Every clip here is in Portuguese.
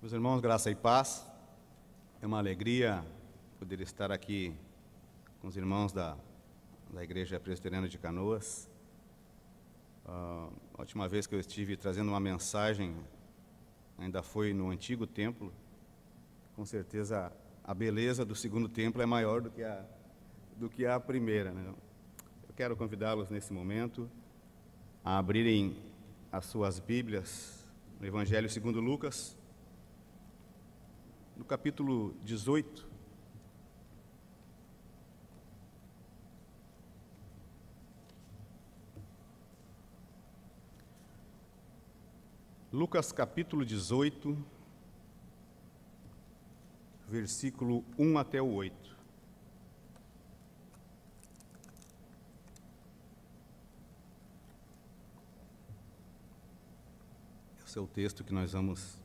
Meus irmãos, graça e paz. É uma alegria poder estar aqui com os irmãos da Igreja Presbiteriana de Canoas. A última vez que eu estive trazendo uma mensagem ainda foi no antigo templo. Com certeza a beleza do segundo templo é maior do que a primeira, né? Eu quero convidá-los nesse momento a abrirem as suas Bíblias no Evangelho segundo Lucas, no capítulo 18. Lucas capítulo 18, versículo 1 até o 8. Esse é o texto que nós vamos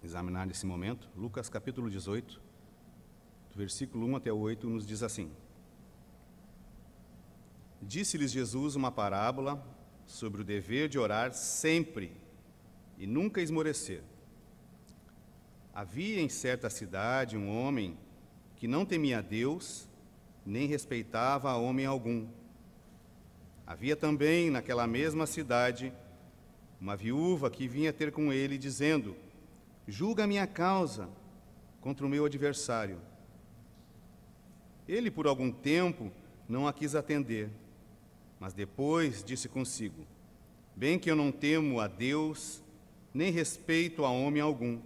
examinar nesse momento. Lucas capítulo 18, do versículo 1 até o 8, nos diz assim: Disse-lhes Jesus uma parábola sobre o dever de orar sempre e nunca esmorecer. Havia em certa cidade um homem que não temia a Deus, nem respeitava a homem algum. Havia também naquela mesma cidade uma viúva que vinha ter com ele, dizendo: Julga a minha causa contra o meu adversário. Ele, por algum tempo, não a quis atender, mas depois disse consigo: Bem que eu não temo a Deus, nem respeito a homem algum.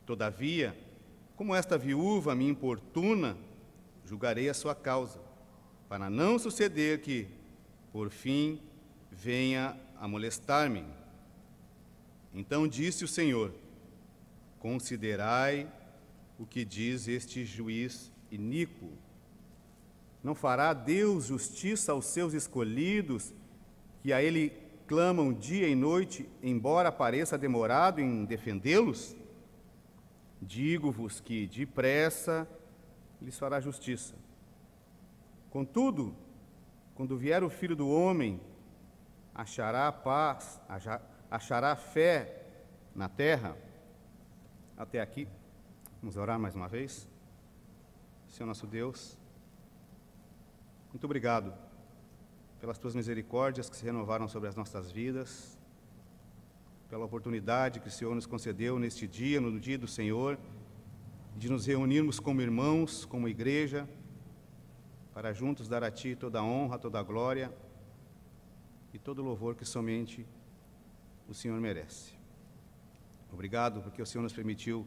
Todavia, como esta viúva me importuna, julgarei a sua causa, para não suceder que, por fim, venha a molestar-me. Então disse o Senhor: Considerai o que diz este juiz iníquo. Não fará Deus justiça aos seus escolhidos, que a Ele clamam dia e noite, embora pareça demorado em defendê-los? Digo-vos que depressa lhes fará justiça. Contudo, quando vier o Filho do Homem, achará paz, achará fé na terra? Até aqui, vamos orar mais uma vez. Senhor nosso Deus, muito obrigado pelas tuas misericórdias que se renovaram sobre as nossas vidas, pela oportunidade que o Senhor nos concedeu neste dia, no dia do Senhor, de nos reunirmos como irmãos, como igreja, para juntos dar a Ti toda a honra, toda a glória e todo o louvor que somente o Senhor merece. Obrigado porque o Senhor nos permitiu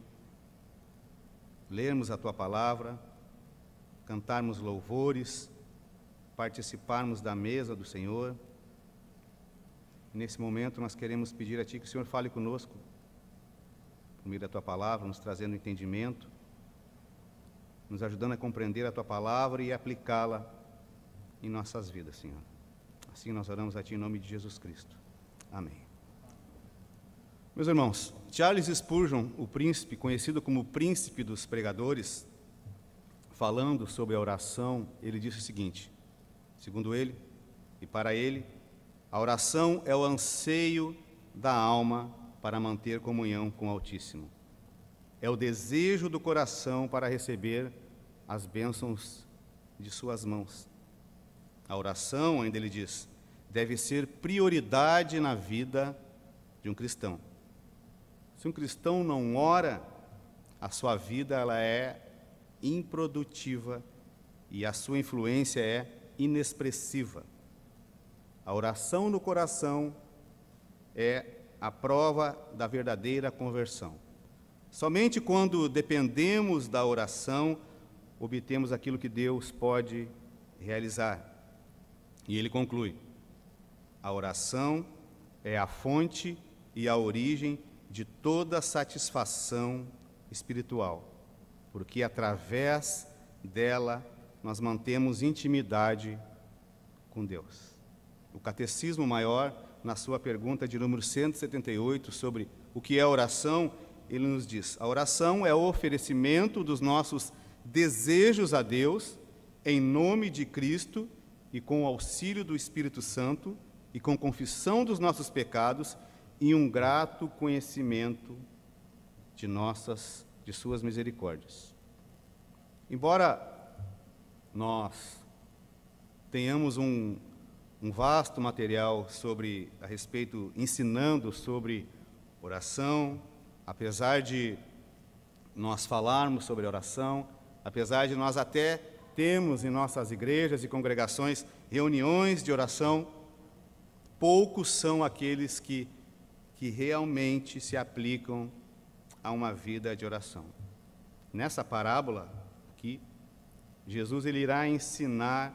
lermos a Tua palavra, cantarmos louvores, participarmos da mesa do Senhor. Nesse momento nós queremos pedir a Ti que o Senhor fale conosco, por meio da Tua palavra, nos trazendo entendimento, nos ajudando a compreender a Tua palavra e aplicá-la em nossas vidas, Senhor. Assim nós oramos a Ti em nome de Jesus Cristo. Amém. Meus irmãos, Charles Spurgeon, o príncipe, conhecido como o príncipe dos pregadores, falando sobre a oração, ele disse o seguinte: segundo ele, e para ele, a oração é o anseio da alma para manter comunhão com o Altíssimo. É o desejo do coração para receber as bênçãos de suas mãos. A oração, ainda ele diz, deve ser prioridade na vida de um cristão. Se um cristão não ora, a sua vida ela é improdutiva e a sua influência é inexpressiva. A oração no coração é a prova da verdadeira conversão. Somente quando dependemos da oração, obtemos aquilo que Deus pode realizar. E ele conclui: a oração é a fonte e a origem de toda satisfação espiritual, porque através dela nós mantemos intimidade com Deus. O Catecismo Maior, na sua pergunta de número 178 sobre o que é oração, ele nos diz: a oração é o oferecimento dos nossos desejos a Deus em nome de Cristo e com o auxílio do Espírito Santo e com confissão dos nossos pecados e um grato conhecimento de suas misericórdias. Embora nós tenhamos um vasto material a respeito, ensinando sobre oração, apesar de nós falarmos sobre oração, apesar de nós até termos em nossas igrejas e congregações reuniões de oração, poucos são aqueles que realmente se aplicam a uma vida de oração. Nessa parábola aqui, Jesus ele irá ensinar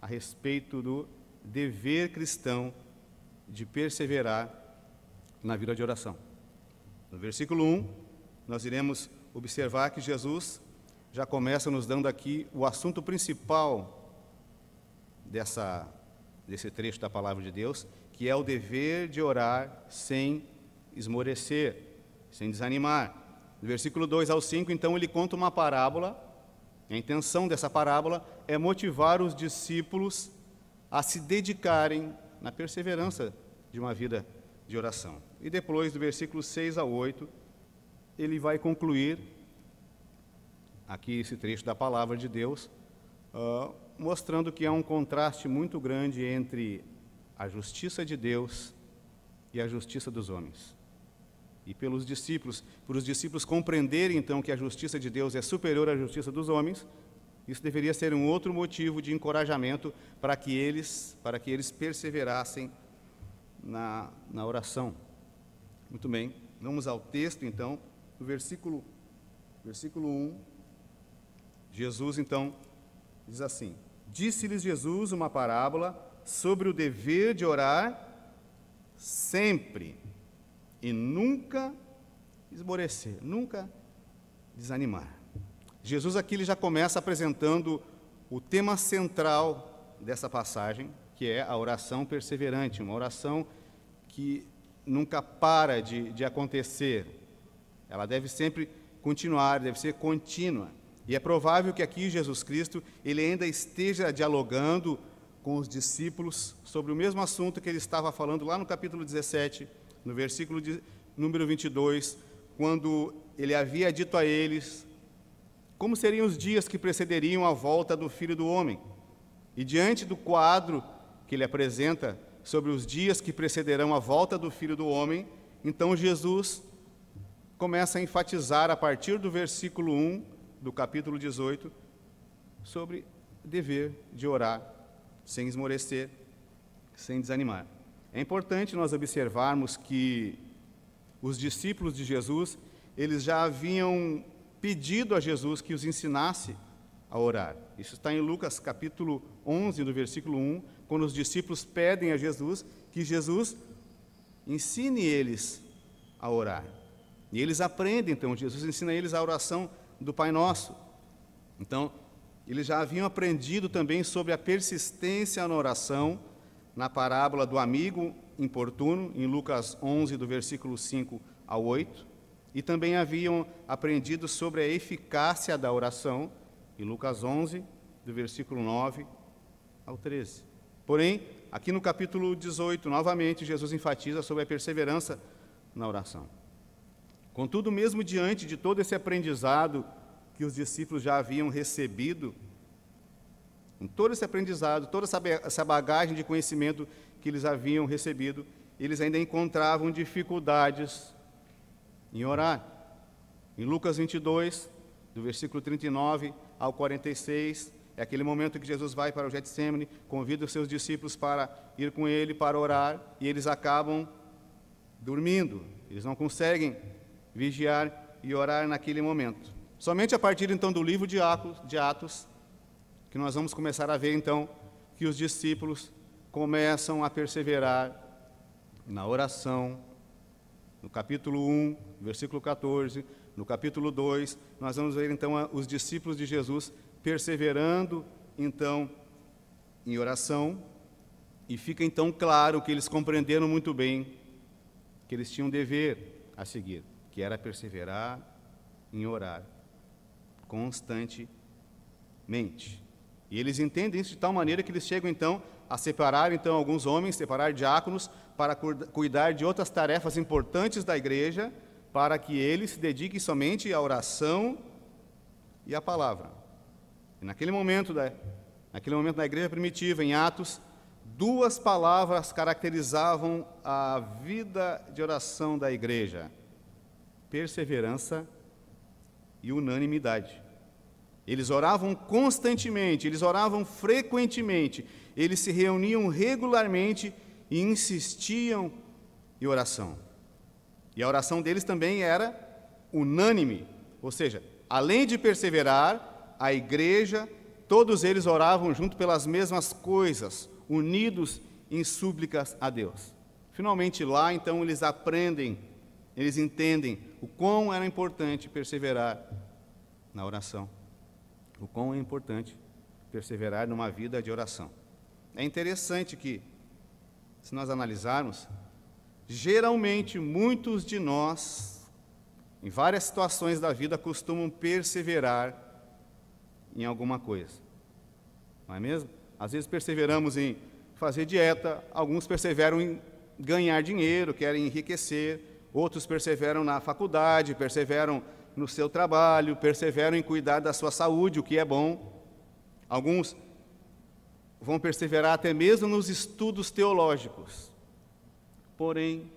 a respeito do dever cristão de perseverar na vida de oração. No versículo 1, nós iremos observar que Jesus já começa nos dando aqui o assunto principal desse trecho da palavra de Deus, que é o dever de orar sem esmorecer, sem desanimar. No versículo 2 ao 5, então, ele conta uma parábola. A intenção dessa parábola é motivar os discípulos a se dedicarem na perseverança de uma vida de oração. E depois, do versículo 6 ao 8, ele vai concluir aqui esse trecho da palavra de Deus, mostrando que há um contraste muito grande entre a justiça de Deus e a justiça dos homens. E por os discípulos compreenderem então que a justiça de Deus é superior à justiça dos homens, isso deveria ser um outro motivo de encorajamento para que eles perseverassem na oração. Muito bem, vamos ao texto então, no versículo 1, Jesus então diz assim: Disse-lhes Jesus uma parábola sobre o dever de orar sempre e nunca esmorecer, nunca desanimar. Jesus aqui ele já começa apresentando o tema central dessa passagem, que é a oração perseverante, uma oração que nunca para de acontecer. Ela deve sempre continuar, deve ser contínua. E é provável que aqui Jesus Cristo ele ainda esteja dialogando com os discípulos sobre o mesmo assunto que ele estava falando lá no capítulo 17, no versículo número 22, quando ele havia dito a eles como seriam os dias que precederiam a volta do Filho do Homem. E diante do quadro que ele apresenta sobre os dias que precederão a volta do Filho do Homem, então Jesus começa a enfatizar a partir do versículo 1 do capítulo 18 sobre o dever de orar sem esmorecer, sem desanimar. É importante nós observarmos que os discípulos de Jesus, eles já haviam pedido a Jesus que os ensinasse a orar. Isso está em Lucas capítulo 11, no versículo 1, quando os discípulos pedem a Jesus que Jesus ensine eles a orar. E eles aprendem, então, Jesus ensina eles a oração do Pai Nosso. Então, eles já haviam aprendido também sobre a persistência na oração, na parábola do amigo importuno, em Lucas 11, do versículo 5 ao 8, e também haviam aprendido sobre a eficácia da oração, em Lucas 11, do versículo 9 ao 13. Porém, aqui no capítulo 18, novamente, Jesus enfatiza sobre a perseverança na oração. Contudo, mesmo diante de todo esse aprendizado que os discípulos já haviam recebido, com todo esse aprendizado, toda essa bagagem de conhecimento que eles haviam recebido, eles ainda encontravam dificuldades em orar. Em Lucas 22, do versículo 39 ao 46, é aquele momento que Jesus vai para o Getsêmani, convida os seus discípulos para ir com ele para orar, e eles acabam dormindo, eles não conseguem vigiar e orar naquele momento. Somente a partir então do livro de Atos, que nós vamos começar a ver então que os discípulos começam a perseverar na oração. No capítulo 1, versículo 14, no capítulo 2, nós vamos ver então os discípulos de Jesus perseverando então em oração, e fica então claro que eles compreenderam muito bem que eles tinham um dever a seguir, que era perseverar em orar constantemente. E eles entendem isso de tal maneira que eles chegam então a separar então alguns homens, separar diáconos para cuidar de outras tarefas importantes da igreja, para que ele se dedique somente à oração e à palavra. E naquele momento da igreja primitiva, em Atos, duas palavras caracterizavam a vida de oração da igreja: perseverança e unanimidade. Eles oravam constantemente, eles oravam frequentemente, eles se reuniam regularmente e insistiam em oração. E a oração deles também era unânime, ou seja, além de perseverar, a igreja, todos eles oravam junto pelas mesmas coisas, unidos em súplicas a Deus. Finalmente lá, então, eles aprendem, eles entendem o quão era importante perseverar na oração. O quão é importante perseverar numa vida de oração. É interessante que, se nós analisarmos, geralmente muitos de nós, em várias situações da vida, costumam perseverar em alguma coisa. Não é mesmo? Às vezes perseveramos em fazer dieta, alguns perseveram em ganhar dinheiro, querem enriquecer, outros perseveram na faculdade, perseveram no seu trabalho, perseveram em cuidar da sua saúde, o que é bom. Alguns vão perseverar até mesmo nos estudos teológicos. Porém,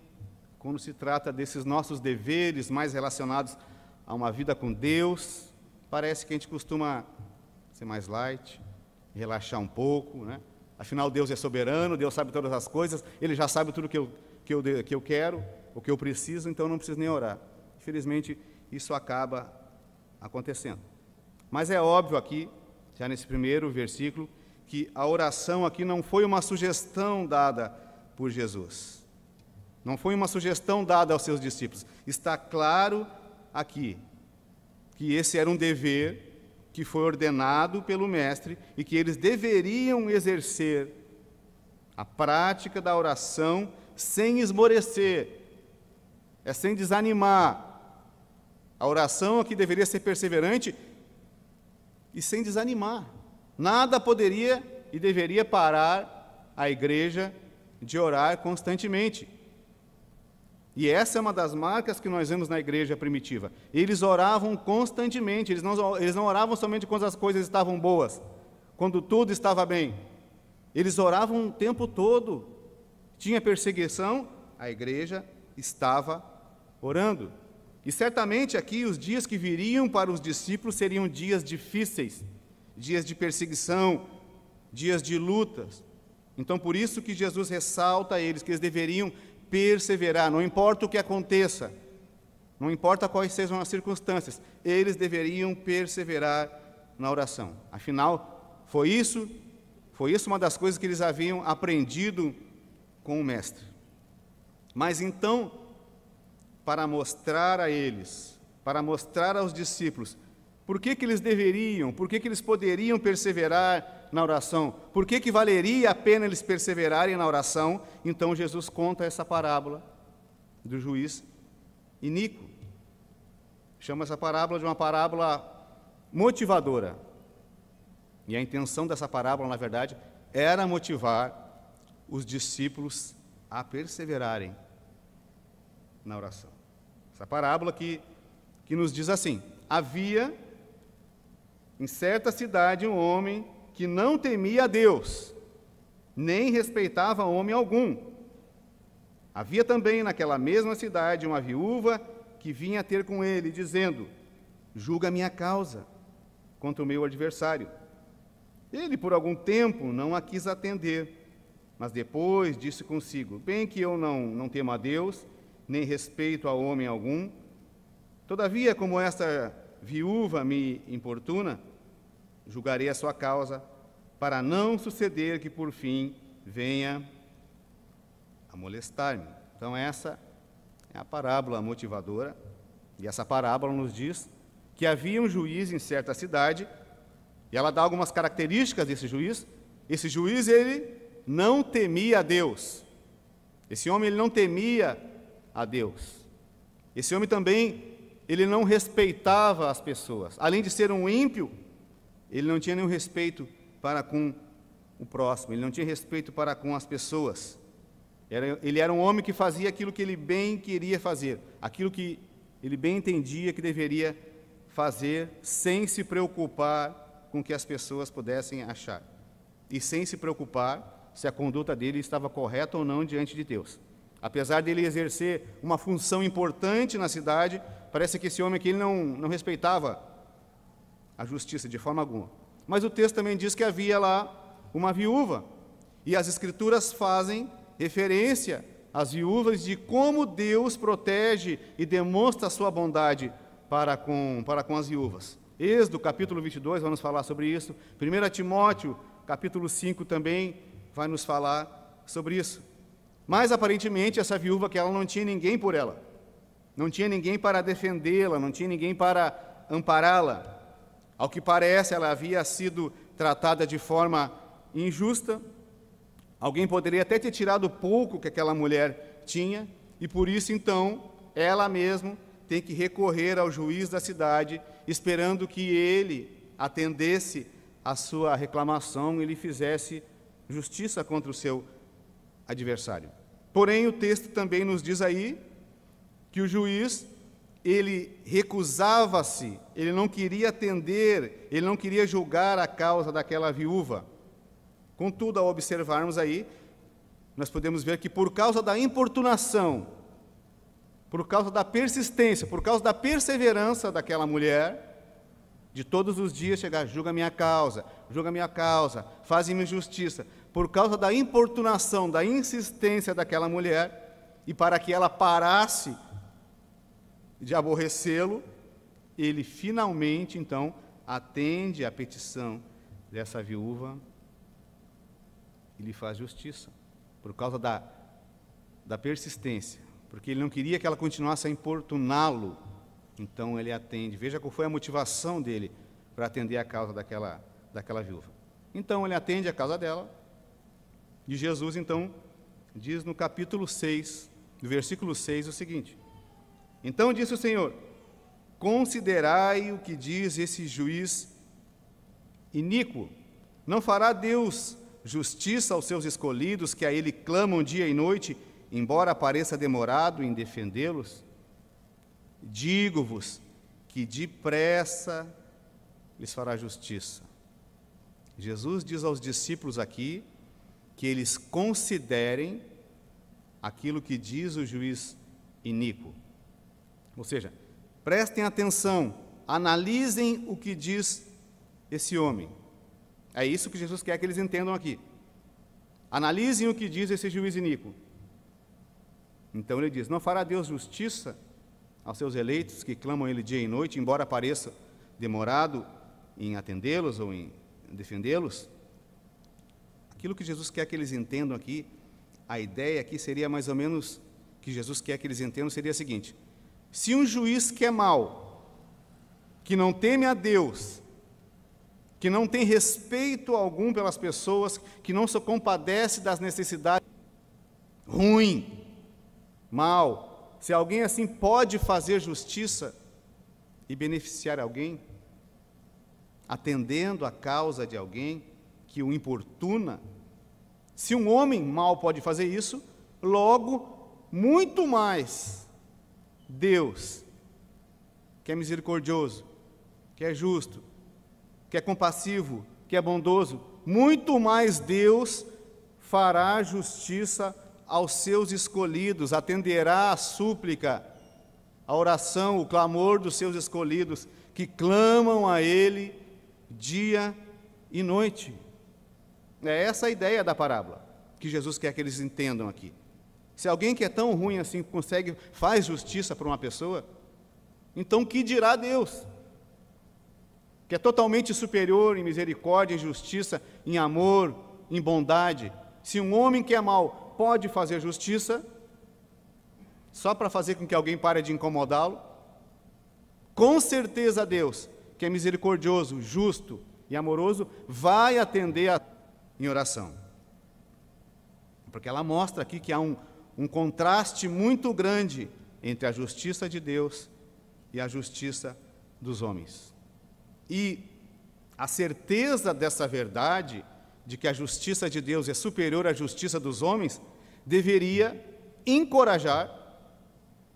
quando se trata desses nossos deveres mais relacionados a uma vida com Deus, parece que a gente costuma ser mais light, relaxar um pouco, né? Afinal, Deus é soberano, Deus sabe todas as coisas, Ele já sabe tudo que eu quero, o que eu preciso, então não preciso nem orar. Infelizmente, isso acaba acontecendo. Mas é óbvio aqui, já nesse primeiro versículo, que a oração aqui não foi uma sugestão dada por Jesus. Não foi uma sugestão dada aos seus discípulos. Está claro aqui que esse era um dever que foi ordenado pelo Mestre e que eles deveriam exercer a prática da oração sem esmorecer, sem desanimar. A oração aqui deveria ser perseverante e sem desanimar. Nada poderia e deveria parar a igreja de orar constantemente. E essa é uma das marcas que nós vemos na igreja primitiva. Eles oravam constantemente, eles não oravam somente quando as coisas estavam boas, quando tudo estava bem. Eles oravam o tempo todo. Tinha perseguição, a igreja estava orando. E certamente aqui os dias que viriam para os discípulos seriam dias difíceis, dias de perseguição, dias de lutas. Então, por isso que Jesus ressalta a eles que eles deveriam perseverar, não importa o que aconteça, não importa quais sejam as circunstâncias, eles deveriam perseverar na oração. Afinal, foi isso uma das coisas que eles haviam aprendido com o Mestre. Mas então, para mostrar a eles, para mostrar aos discípulos, por que eles deveriam, por que eles poderiam perseverar na oração, por que valeria a pena eles perseverarem na oração, então Jesus conta essa parábola do juiz iníquo. Chama essa parábola de uma parábola motivadora. E a intenção dessa parábola, na verdade, era motivar os discípulos a perseverarem na oração. Essa parábola que nos diz assim: havia em certa cidade um homem que não temia a Deus, nem respeitava homem algum. Havia também naquela mesma cidade uma viúva que vinha ter com ele, dizendo: julga a minha causa contra o meu adversário. Ele, por algum tempo, não a quis atender, mas depois disse consigo: bem que eu não temo a Deus, nem respeito a homem algum, todavia, como esta viúva me importuna, julgarei a sua causa, para não suceder que, por fim, venha a molestar-me. Então, essa é a parábola motivadora, e essa parábola nos diz que havia um juiz em certa cidade, e ela dá algumas características desse juiz. Esse juiz, ele não temia a Deus. Esse homem, ele não temia a Deus. Esse homem também, ele não respeitava as pessoas. Além de ser um ímpio, ele não tinha nenhum respeito para com o próximo, ele não tinha respeito para com as pessoas. Ele era um homem que fazia aquilo que ele bem queria fazer, aquilo que ele bem entendia que deveria fazer sem se preocupar com o que as pessoas pudessem achar, e sem se preocupar se a conduta dele estava correta ou não diante de Deus. Apesar dele exercer uma função importante na cidade, parece que esse homem aqui ele não respeitava a justiça de forma alguma. Mas o texto também diz que havia lá uma viúva, e as Escrituras fazem referência às viúvas de como Deus protege e demonstra a sua bondade para com as viúvas. Êxodo, capítulo 22, vai nos falar sobre isso. 1 Timóteo, capítulo 5, também vai nos falar sobre isso. Mas, aparentemente, essa viúva, que ela não tinha ninguém por ela, não tinha ninguém para defendê-la, não tinha ninguém para ampará-la. Ao que parece, ela havia sido tratada de forma injusta. Alguém poderia até ter tirado o pouco que aquela mulher tinha, e por isso, então, ela mesma tem que recorrer ao juiz da cidade, esperando que ele atendesse a sua reclamação e lhe fizesse justiça contra o seu adversário. Porém, o texto também nos diz aí que o juiz, ele recusava-se, ele não queria atender, ele não queria julgar a causa daquela viúva. Contudo, ao observarmos aí, nós podemos ver que por causa da importunação, por causa da persistência, por causa da perseverança daquela mulher, de todos os dias chegar, julga minha causa, faze-me justiça, por causa da importunação, da insistência daquela mulher, e para que ela parasse de aborrecê-lo, ele finalmente, então, atende à petição dessa viúva e lhe faz justiça, por causa da persistência, porque ele não queria que ela continuasse a importuná-lo, então ele atende. Veja qual foi a motivação dele para atender a causa daquela viúva. Então ele atende a causa dela, e Jesus, então, diz no capítulo 6, no versículo 6, o seguinte: então disse o Senhor, considerai o que diz esse juiz iníquo. Não fará Deus justiça aos seus escolhidos, que a ele clamam dia e noite, embora pareça demorado em defendê-los? Digo-vos que depressa lhes fará justiça. Jesus diz aos discípulos aqui que eles considerem aquilo que diz o juiz iníquo. Ou seja, prestem atenção, analisem o que diz esse homem. É isso que Jesus quer que eles entendam aqui. Analisem o que diz esse juiz iníquo. Então ele diz, não fará Deus justiça aos seus eleitos que clamam ele dia e noite, embora pareça demorado em atendê-los ou em defendê-los? Aquilo que Jesus quer que eles entendam aqui, a ideia aqui seria mais ou menos, que Jesus quer que eles entendam, seria a seguinte: se um juiz que é mau, que não teme a Deus, que não tem respeito algum pelas pessoas, que não se compadece das necessidades, ruim, mal, se alguém assim pode fazer justiça e beneficiar alguém, atendendo a causa de alguém que o importuna, se um homem mau pode fazer isso, logo, muito mais, Deus, que é misericordioso, que é justo, que é compassivo, que é bondoso, muito mais Deus fará justiça aos seus escolhidos, atenderá a súplica, a oração, o clamor dos seus escolhidos, que clamam a Ele dia e noite. É essa a ideia da parábola, que Jesus quer que eles entendam aqui. Se alguém que é tão ruim assim faz justiça para uma pessoa, então que dirá Deus, que é totalmente superior em misericórdia, em justiça, em amor, em bondade? Se um homem que é mau pode fazer justiça, só para fazer com que alguém pare de incomodá-lo, com certeza Deus, que é misericordioso, justo e amoroso, vai atender em oração. Porque ela mostra aqui que há um contraste muito grande entre a justiça de Deus e a justiça dos homens. E a certeza dessa verdade, de que a justiça de Deus é superior à justiça dos homens, deveria encorajar,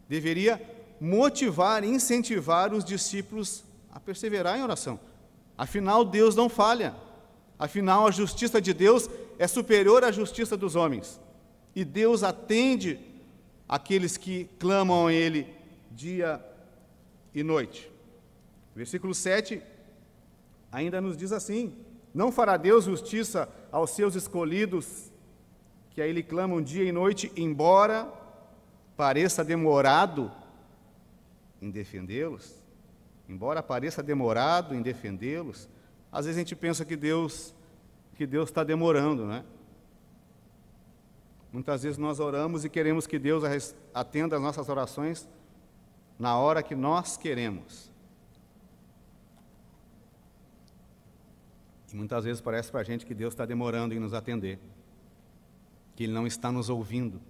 deveria motivar, incentivar os discípulos a perseverar em oração. Afinal, Deus não falha. Afinal, a justiça de Deus é superior à justiça dos homens. E Deus atende aqueles que clamam a Ele dia e noite. Versículo 7 ainda nos diz assim: não fará Deus justiça aos seus escolhidos, que a Ele clamam dia e noite, embora pareça demorado em defendê-los? Embora pareça demorado em defendê-los, às vezes a gente pensa que Deus está demorando, né? Muitas vezes nós oramos e queremos que Deus atenda as nossas orações na hora que nós queremos. E muitas vezes parece para a gente que Deus está demorando em nos atender, que Ele não está nos ouvindo,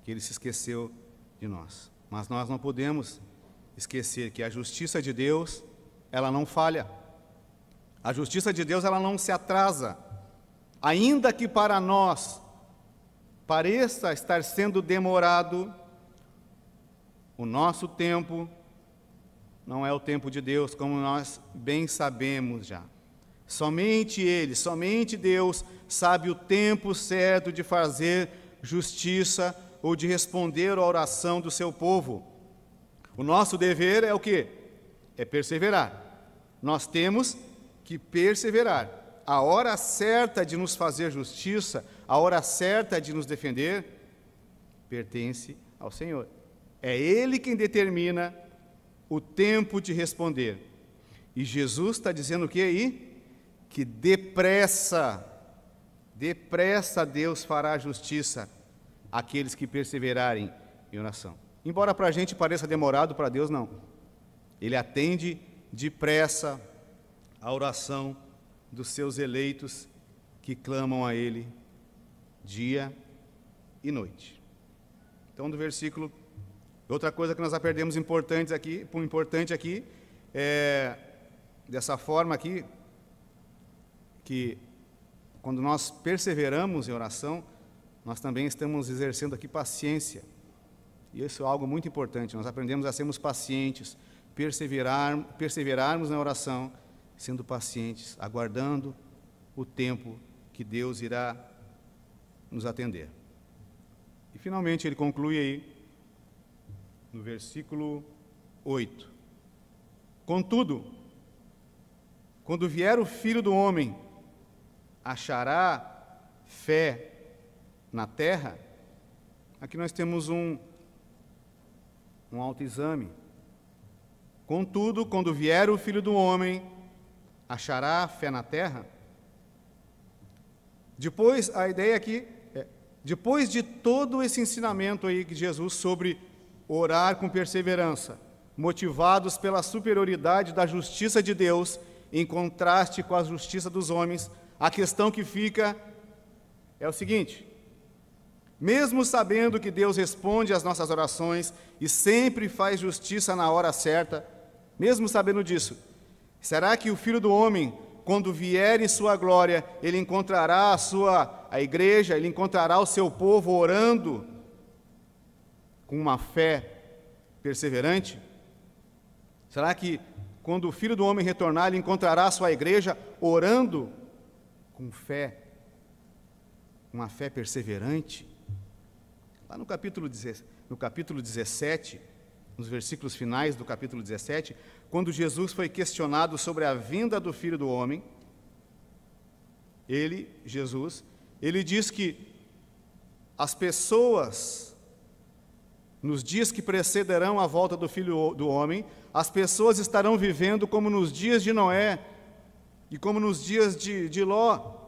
que Ele se esqueceu de nós. Mas nós não podemos esquecer que a justiça de Deus, ela não falha. A justiça de Deus, ela não se atrasa. Ainda que para nós pareça estar sendo demorado, o nosso tempo não é o tempo de Deus, como nós bem sabemos já. Somente Ele, somente Deus sabe o tempo certo de fazer justiça ou de responder à oração do seu povo. O nosso dever é o quê? É perseverar. Nós temos que perseverar. A hora certa de nos fazer justiça, a hora certa de nos defender, pertence ao Senhor. É Ele quem determina o tempo de responder. E Jesus está dizendo o que aí? Que depressa Deus fará justiça àqueles que perseverarem em oração. Embora para a gente pareça demorado, para Deus não. Ele atende depressa a oração dos seus eleitos que clamam a Ele dia e noite. Então, do versículo, outra coisa que nós aprendemos importante aqui, é dessa forma aqui, que quando nós perseveramos em oração, nós também estamos exercendo aqui paciência. E isso é algo muito importante. Nós aprendemos a sermos pacientes, perseverarmos na oração, sendo pacientes, aguardando o tempo que Deus irá nos atender. E finalmente ele conclui aí, no versículo 8. Contudo, quando vier o Filho do Homem, achará fé na terra? Aqui nós temos um autoexame. Contudo, quando vier o Filho do Homem, achará fé na terra? Depois, a ideia aqui é, depois de todo esse ensinamento aí de Jesus sobre orar com perseverança, motivados pela superioridade da justiça de Deus, em contraste com a justiça dos homens, a questão que fica é o seguinte: mesmo sabendo que Deus responde às nossas orações e sempre faz justiça na hora certa, mesmo sabendo disso, será que o Filho do Homem, quando vier em sua glória, ele encontrará a igreja, ele encontrará o seu povo orando com uma fé perseverante? Será que quando o Filho do Homem retornar, ele encontrará a sua igreja orando com fé, uma fé perseverante? Lá no capítulo 17, nos versículos finais do capítulo 17, quando Jesus foi questionado sobre a vinda do Filho do Homem, Jesus, diz que as pessoas, nos dias que precederão a volta do Filho do Homem, as pessoas estarão vivendo como nos dias de Noé e como nos dias de Ló.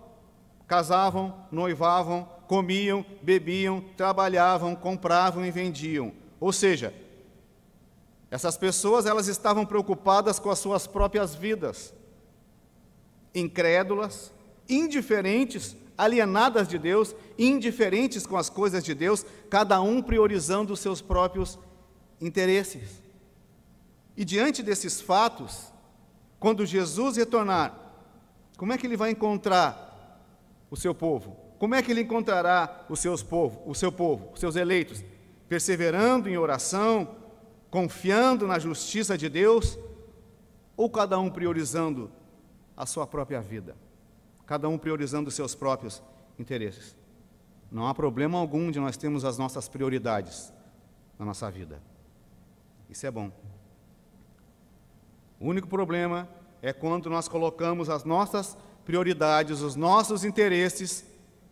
Casavam, noivavam, comiam, bebiam, trabalhavam, compravam e vendiam. Ou seja, essas pessoas, elas estavam preocupadas com as suas próprias vidas, incrédulas, indiferentes, alienadas de Deus, indiferentes com as coisas de Deus, cada um priorizando os seus próprios interesses. E diante desses fatos, quando Jesus retornar, como é que ele vai encontrar o seu povo? Como é que ele encontrará o seu povo, os seus eleitos? Perseverando em oração, confiando na justiça de Deus, ou cada um priorizando a sua própria vida, cada um priorizando os seus próprios interesses? Não há problema algum de nós termos as nossas prioridades na nossa vida. Isso é bom. O único problema é quando nós colocamos as nossas prioridades, os nossos interesses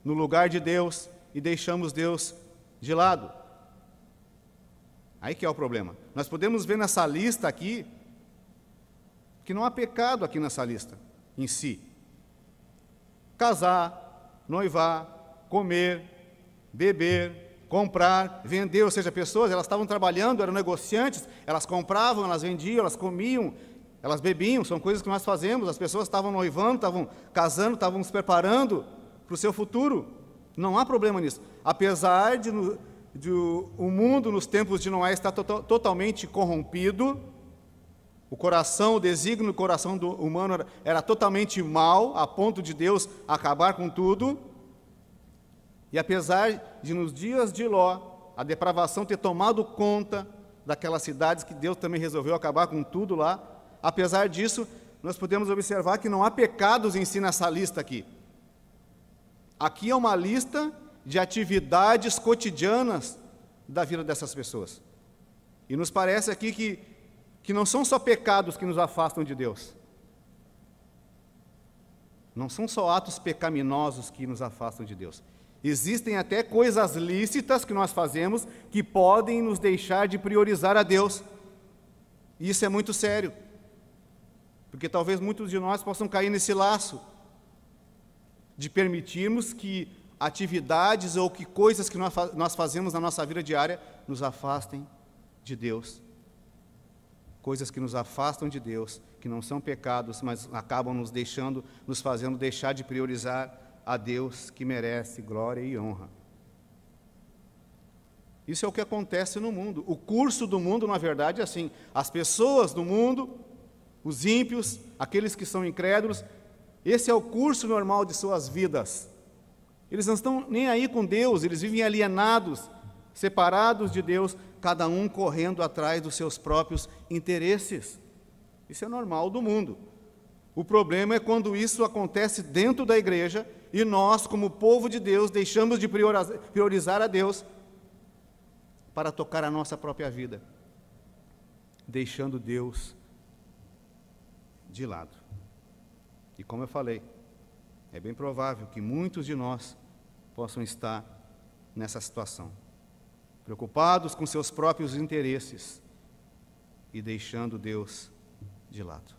no lugar de Deus e deixamos Deus de lado. Aí que é o problema. Nós podemos ver nessa lista aqui que não há pecado aqui nessa lista em si. Casar, noivar, comer, beber, comprar, vender, ou seja, pessoas, elas estavam trabalhando, eram negociantes, elas compravam, elas vendiam, elas comiam, elas bebiam, são coisas que nós fazemos. As pessoas estavam noivando, estavam casando, estavam se preparando para o seu futuro. Não há problema nisso. Apesar de o mundo nos tempos de Noé estar totalmente corrompido, o coração, o desígnio do coração do humano era totalmente mau, a ponto de Deus acabar com tudo. E apesar de nos dias de Ló, a depravação ter tomado conta daquelas cidades que Deus também resolveu acabar com tudo lá, apesar disso, nós podemos observar que não há pecados em si nessa lista aqui. Aqui é uma lista de atividades cotidianas da vida dessas pessoas. E nos parece aqui que não são só pecados que nos afastam de Deus. Não são só atos pecaminosos que nos afastam de Deus. Existem até coisas lícitas que nós fazemos que podem nos deixar de priorizar a Deus. E isso é muito sério. Porque talvez muitos de nós possam cair nesse laço de permitirmos que atividades ou que coisas que nós fazemos na nossa vida diária nos afastem de Deus. Coisas que nos afastam de Deus, que não são pecados, mas acabam nos fazendo deixar de priorizar a Deus, que merece glória e honra. Isso é o que acontece no mundo. O curso do mundo, na verdade, é assim. As pessoas do mundo, os ímpios, aqueles que são incrédulos, esse é o curso normal de suas vidas. Eles não estão nem aí com Deus, eles vivem alienados, separados de Deus, cada um correndo atrás dos seus próprios interesses. Isso é normal do mundo. O problema é quando isso acontece dentro da igreja e nós, como povo de Deus, deixamos de priorizar a Deus para tocar a nossa própria vida, deixando Deus de lado. E como eu falei, é bem provável que muitos de nós possam estar nessa situação, preocupados com seus próprios interesses e deixando Deus de lado.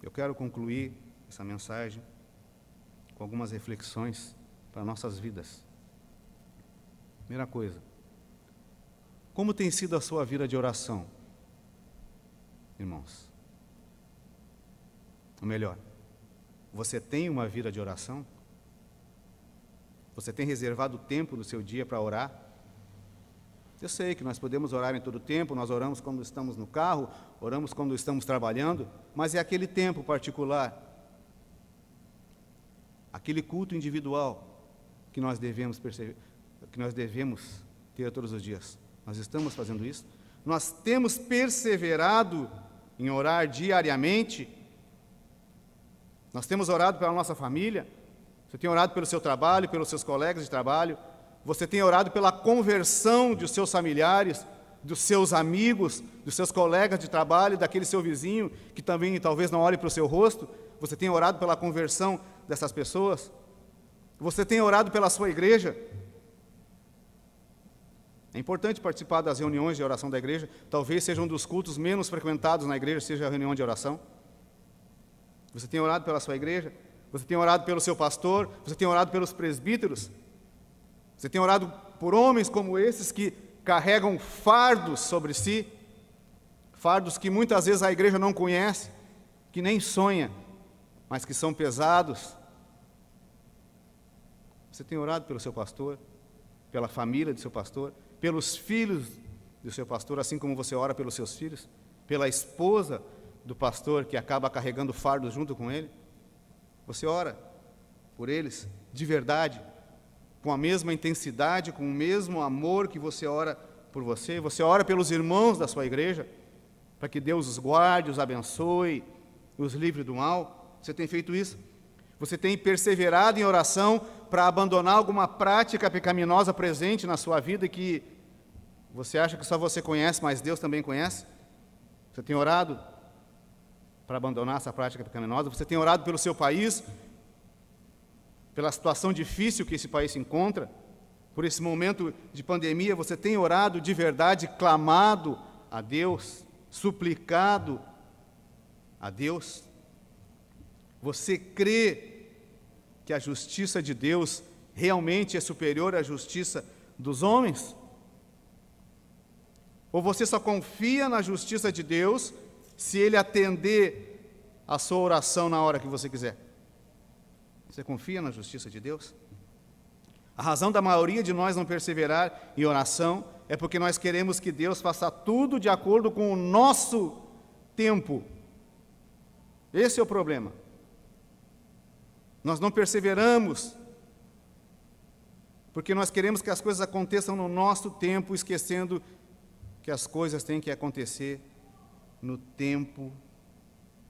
Eu quero concluir essa mensagem com algumas reflexões para nossas vidas. Primeira coisa, como tem sido a sua vida de oração, irmãos? Ou melhor, você tem uma vida de oração? Você tem reservado tempo no seu dia para orar? Eu sei que nós podemos orar em todo tempo, nós oramos quando estamos no carro, oramos quando estamos trabalhando, mas é aquele tempo particular, aquele culto individual que nós devemos ter todos os dias. Nós estamos fazendo isso? Nós temos perseverado em orar diariamente? Nós temos orado pela nossa família? Você tem orado pelo seu trabalho, pelos seus colegas de trabalho? Você tem orado pela conversão dos seus familiares, dos seus amigos, dos seus colegas de trabalho, daquele seu vizinho que também talvez não olhe para o seu rosto? Você tem orado pela conversão dessas pessoas? Você tem orado pela sua igreja? É importante participar das reuniões de oração da igreja. Talvez seja um dos cultos menos frequentados na igreja, seja a reunião de oração. Você tem orado pela sua igreja? Você tem orado pelo seu pastor? Você tem orado pelos presbíteros? Você tem orado por homens como esses que carregam fardos sobre si, fardos que muitas vezes a igreja não conhece, que nem sonha, mas que são pesados? Você tem orado pelo seu pastor, pela família do seu pastor, pelos filhos do seu pastor, assim como você ora pelos seus filhos, pela esposa do pastor que acaba carregando fardos junto com ele? Você ora por eles de verdade, com a mesma intensidade, com o mesmo amor que você ora por você, você ora pelos irmãos da sua igreja, para que Deus os guarde, os abençoe, os livre do mal. Você tem feito isso? Você tem perseverado em oração para abandonar alguma prática pecaminosa presente na sua vida que você acha que só você conhece, mas Deus também conhece? Você tem orado para abandonar essa prática pecaminosa? Você tem orado pelo seu país, pela situação difícil que esse país se encontra? Por esse momento de pandemia, você tem orado de verdade, clamado a Deus, suplicado a Deus? Você crê que a justiça de Deus realmente é superior à justiça dos homens? Ou você só confia na justiça de Deus se Ele atender a sua oração na hora que você quiser? Você confia na justiça de Deus? A razão da maioria de nós não perseverar em oração é porque nós queremos que Deus faça tudo de acordo com o nosso tempo. Esse é o problema. Nós não perseveramos porque nós queremos que as coisas aconteçam no nosso tempo, esquecendo que as coisas têm que acontecer no tempo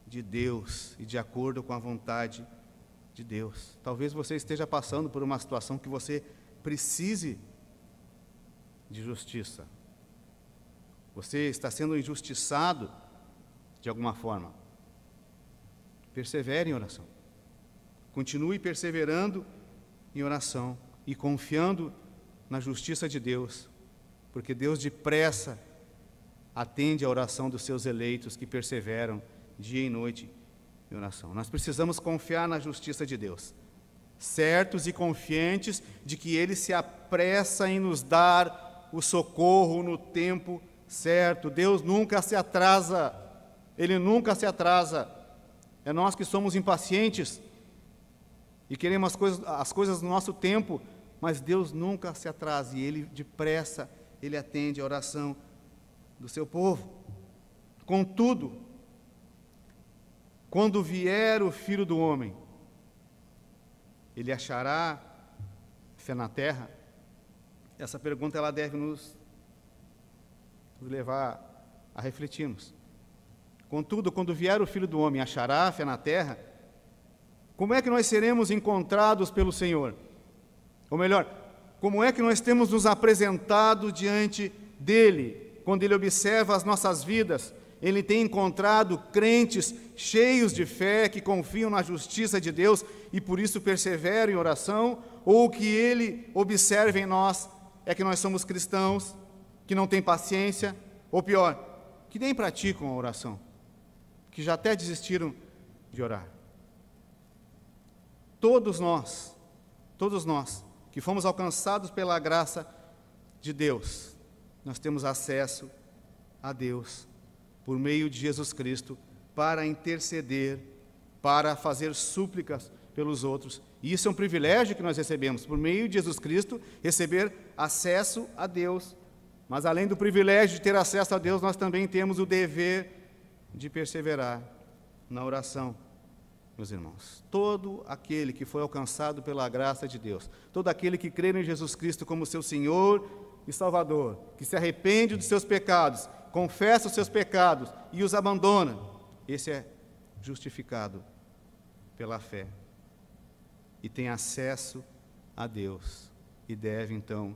de Deus e de acordo com a vontade de Deus. Talvez você esteja passando por uma situação que você precise de justiça. Você está sendo injustiçado de alguma forma. Persevere em oração. Continue perseverando em oração e confiando na justiça de Deus, porque Deus depressa atende a oração dos seus eleitos que perseveram dia e noite em oração. Nós precisamos confiar na justiça de Deus, certos e confiantes de que Ele se apressa em nos dar o socorro no tempo certo. Deus nunca se atrasa, Ele nunca se atrasa. É nós que somos impacientes e queremos as coisas no nosso tempo, mas Deus nunca se atrasa e Ele depressa, Ele atende a oração do seu povo. Contudo, quando vier o Filho do Homem, Ele achará fé na terra? Essa pergunta ela deve nos levar a refletirmos. Contudo, quando vier o Filho do Homem, achará fé na terra? Como é que nós seremos encontrados pelo Senhor? Ou melhor, como é que nós temos nos apresentado diante dEle? Quando Ele observa as nossas vidas, Ele tem encontrado crentes cheios de fé, que confiam na justiça de Deus e por isso perseveram em oração? Ou o que Ele observa em nós é que nós somos cristãos, que não têm paciência, ou pior, que nem praticam a oração, que já até desistiram de orar? Todos nós que fomos alcançados pela graça de Deus, nós temos acesso a Deus por meio de Jesus Cristo para interceder, para fazer súplicas pelos outros. E isso é um privilégio que nós recebemos, por meio de Jesus Cristo, receber acesso a Deus. Mas além do privilégio de ter acesso a Deus, nós também temos o dever de perseverar na oração. Meus irmãos, todo aquele que foi alcançado pela graça de Deus, todo aquele que crê em Jesus Cristo como seu Senhor e Salvador, que se arrepende dos seus pecados, confessa os seus pecados e os abandona, esse é justificado pela fé e tem acesso a Deus e deve então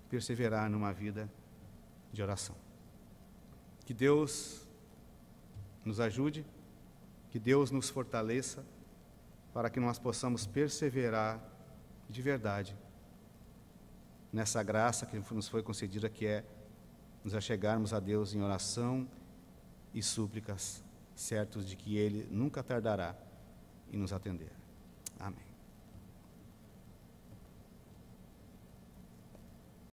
perseverar numa vida de oração. Que Deus nos ajude, que Deus nos fortaleça para que nós possamos perseverar de verdade nessa graça que nos foi concedida, que é nos achegarmos a Deus em oração e súplicas, certos de que Ele nunca tardará em nos atender. Amém.